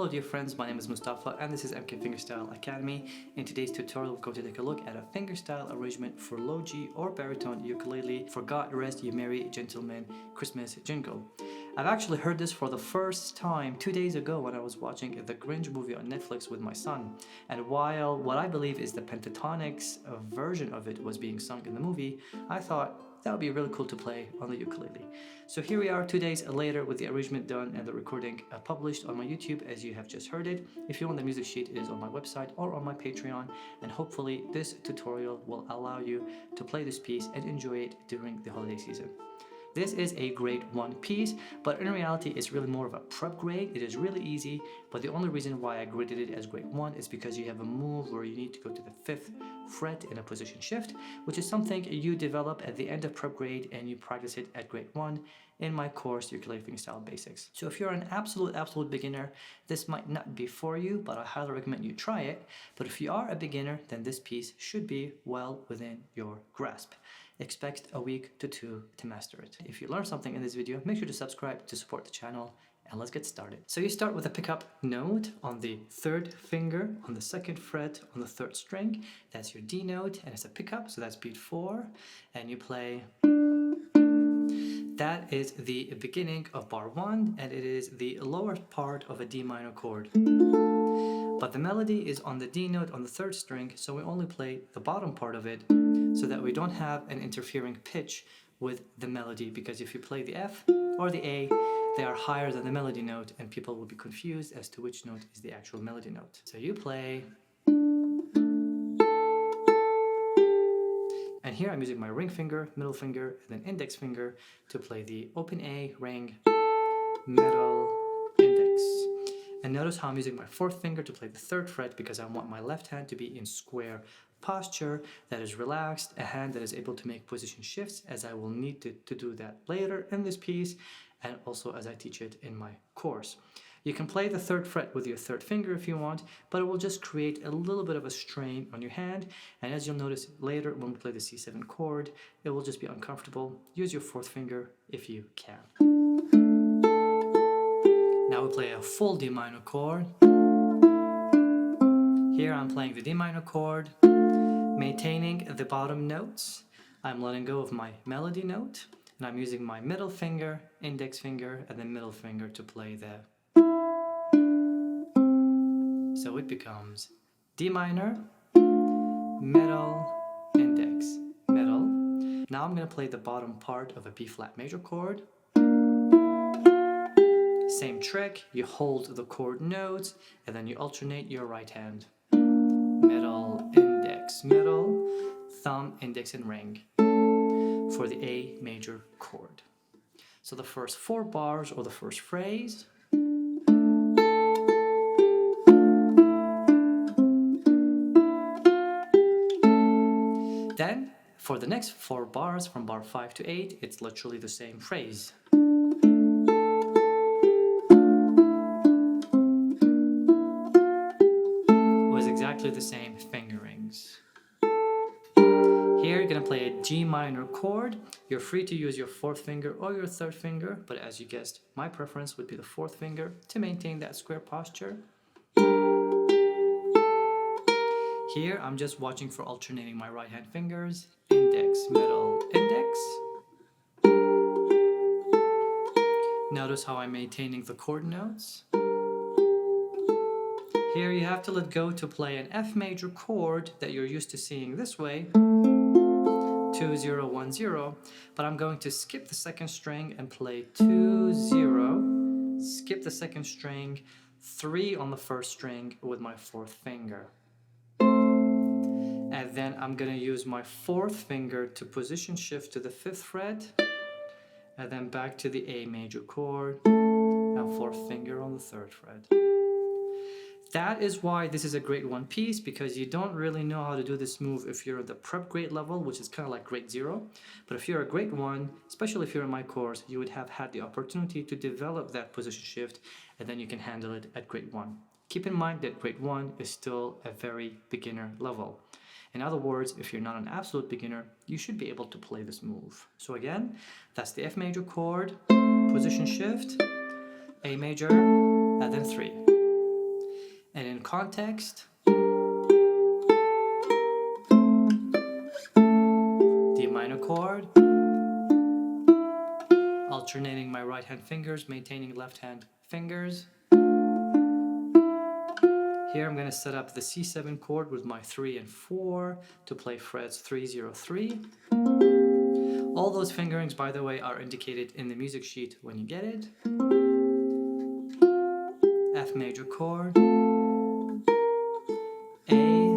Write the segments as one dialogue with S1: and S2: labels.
S1: Hello dear friends, my name is Mustafa and this is MK Fingerstyle Academy. In today's tutorial we're going to take a look at a fingerstyle arrangement for low G or baritone ukulele for God Rest Ye Merry Gentlemen Christmas Jingle. I've actually heard this for the first time 2 days ago when I was watching the Grinch movie on Netflix with my son. And while what I believe is the pentatonics version of it was being sung in the movie, I thought that would be really cool to play on the ukulele. So here we are 2 days later with the arrangement done and the recording published on my YouTube as you have just heard it. If you want, the music sheet is on my website or on my Patreon, and hopefully this tutorial will allow you to play this piece and enjoy it during the holiday season. This is a grade 1 piece, but in reality it's really more of a prep grade. It is really easy, but the only reason why I graded it as grade 1 is because you have a move where you need to go to the 5th fret in a position shift, which is something you develop at the end of prep grade and you practice it at grade 1 in my course Ukulele Fingerstyle Basics. So if you're an absolute beginner, this might not be for you, but I highly recommend you try it. But if you are a beginner, then this piece should be well within your grasp. Expect a week to 2 to master it. If you learned something in this video, make sure to subscribe to support the channel, and let's get started. So you start with a pickup note on the 3rd finger on the 2nd fret on the 3rd string. That's your D note, and it's a pickup, so that's beat 4, and you play. That is the beginning of bar 1, and it is the lower part of a D minor chord. But the melody is on the D note on the 3rd string, so we only play the bottom part of it so that we don't have an interfering pitch with the melody, because if you play the F or the A, they are higher than the melody note and people will be confused as to which note is the actual melody note. So you play, and here I'm using my ring finger, middle finger, and then index finger to play the open A, ring, middle, index. And notice how I'm using my 4th finger to play the 3rd fret because I want my left hand to be in square posture that is relaxed, a hand that is able to make position shifts, as I will need to do that later in this piece and also as I teach it in my course. You can play the 3rd fret with your 3rd finger if you want, but it will just create a little bit of a strain on your hand, and as you'll notice later when we play the C7 chord, it will just be uncomfortable. Use your 4th finger if you can. Now we play a full D minor chord. Here I'm playing the D minor chord, maintaining the bottom notes. I'm letting go of my melody note, and I'm using my middle finger, index finger, and then middle finger to play the. So it becomes D minor, middle, index, middle. Now I'm going to play the bottom part of a B flat major chord. Same trick, you hold the chord notes and then you alternate your right hand. Middle, index, middle, thumb, index, and ring for the A major chord. So the first 4 bars or the first phrase. Then for the next 4 bars from bar 5 to 8, it's literally the same phrase. Exactly the same fingerings. Here you're going to play a G minor chord. You're free to use your 4th finger or your 3rd finger, but as you guessed, my preference would be the 4th finger to maintain that square posture. Here I'm just watching for alternating my right hand fingers. Index, middle, index. Notice how I'm maintaining the chord notes. Here you have to let go to play an F major chord that you're used to seeing this way, 2 0 1 0, but I'm going to skip the 2nd string and play 2 0, skip the 2nd string, 3 on the 1st string with my 4th finger. And then I'm going to use my 4th finger to position shift to the 5th fret, and then back to the A major chord, and 4th finger on the 3rd fret. That is why this is a grade 1 piece, because you don't really know how to do this move if you're at the prep grade level, which is kind of like grade 0. But if you're a grade 1, especially if you're in my course, you would have had the opportunity to develop that position shift, and then you can handle it at grade 1. Keep in mind that grade 1 is still a very beginner level. In other words, if you're not an absolute beginner, you should be able to play this move. So again, that's the F major chord, position shift, A major, and then 3. context, D minor chord, alternating my right hand fingers, maintaining left hand fingers. Here I'm going to set up the C7 chord with my 3 and 4 to play frets 3, 0, 3. All those fingerings, by the way, are indicated in the music sheet when you get it. F major chord, A.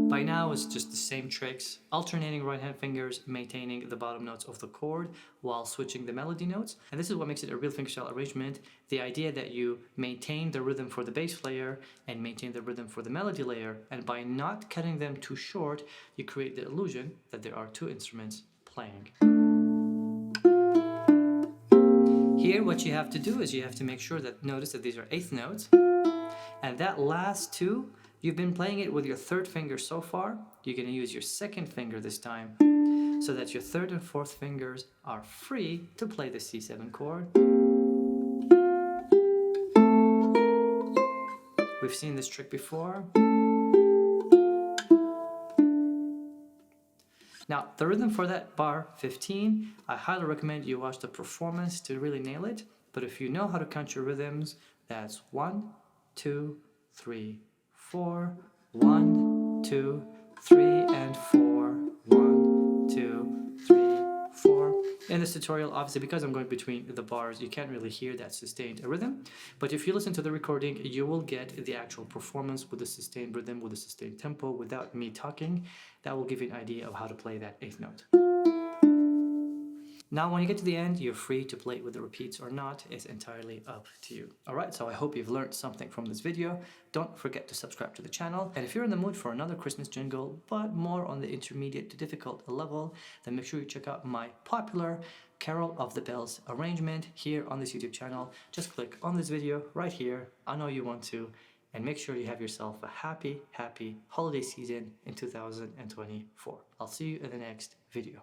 S1: By now it's just the same tricks, alternating right hand fingers, maintaining the bottom notes of the chord while switching the melody notes. And this is what makes it a real fingerstyle arrangement. The idea that you maintain the rhythm for the bass layer and maintain the rhythm for the melody layer, and by not cutting them too short, you create the illusion that there are two instruments playing. Here what you have to do is you have to make sure that, notice that these are eighth notes, and that last two, you've been playing it with your third finger so far. You're going to use your second finger this time so that your third and fourth fingers are free to play the C7 chord. We've seen this trick before. Now, the rhythm for that bar 15, I highly recommend you watch the performance to really nail it. But if you know how to count your rhythms, that's 1, 2, 3, 4, 1, 2, 3, and 4, 1, 2, 3, 4. In this tutorial, obviously, because I'm going between the bars, you can't really hear that sustained rhythm. But if you listen to the recording, you will get the actual performance with the sustained rhythm, with the sustained tempo, without me talking. That will give you an idea of how to play that eighth note. Now, when you get to the end, you're free to play it with the repeats or not. It's entirely up to you. Alright, so I hope you've learned something from this video. Don't forget to subscribe to the channel. And if you're in the mood for another Christmas jingle, but more on the intermediate to difficult level, then make sure you check out my popular Carol of the Bells arrangement here on this YouTube channel. Just click on this video right here. I know you want to. And make sure you have yourself a happy, happy holiday season in 2024. I'll see you in the next video.